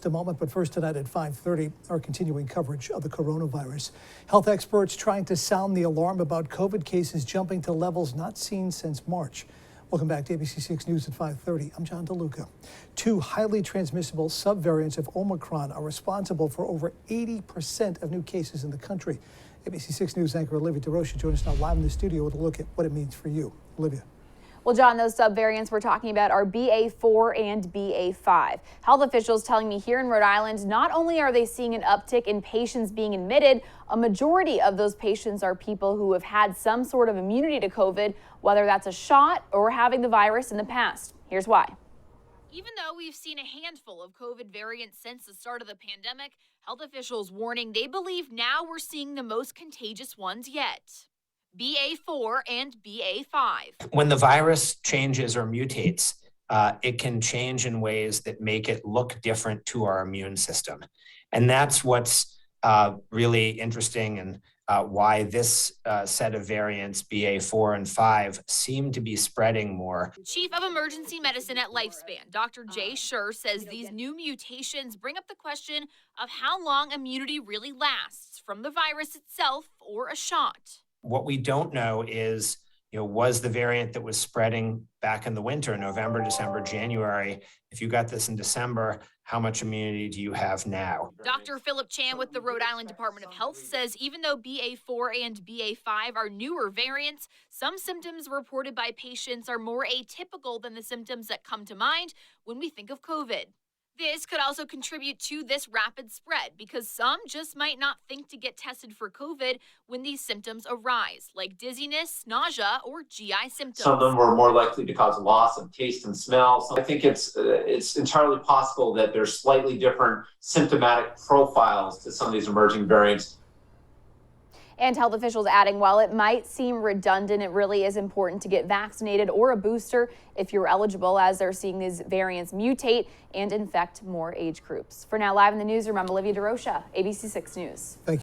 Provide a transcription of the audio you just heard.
just a moment, but first tonight at 5:30, our continuing coverage of the coronavirus. Health experts trying to sound the alarm about COVID cases jumping to levels not seen since March. Welcome back to ABC 6 News at 5:30. I'm John DeLuca. Two highly transmissible subvariants of Omicron are responsible for over 80% of new cases in the country. ABC 6 News anchor Olivia DeRocha joins us now live in the studio with a look at what it means for you. Olivia. Well, John, those subvariants we're talking about are BA4 and BA5. Health officials telling me here in Rhode Island, not only are they seeing an uptick in patients being admitted, a majority of those patients are people who have had some sort of immunity to COVID, whether that's a shot or having the virus in the past. Here's why. Even though we've seen a handful of COVID variants since the start of the pandemic, health officials warning they believe now we're seeing the most contagious ones yet. BA4 and BA5. When the virus changes or mutates, it can change in ways that make it look different to our immune system. And that's what's really interesting and why this set of variants, BA4 and 5, seem to be spreading more. Chief of Emergency Medicine at Lifespan, Dr. Jay Scher, says these new mutations bring up the question of how long immunity really lasts from the virus itself or a shot. What we don't know is, was the variant that was spreading back in the winter, November, December, January, if you got this in December, how much immunity do you have now? Dr. Philip Chan with the Rhode Island Department of Health says even though BA4 and BA5 are newer variants, some symptoms reported by patients are more atypical than the symptoms that come to mind when we think of COVID. This could also contribute to this rapid spread because some just might not think to get tested for COVID when these symptoms arise, like dizziness, nausea, or GI symptoms. Some of them were more likely to cause loss of taste and smell. So I think it's entirely possible that there's slightly different symptomatic profiles to some of these emerging variants. And health officials adding, while it might seem redundant, it really is important to get vaccinated or a booster if you're eligible, as they're seeing these variants mutate and infect more age groups. For now, live in the newsroom, I'm Olivia DeRocha, ABC 6 News. Thank you.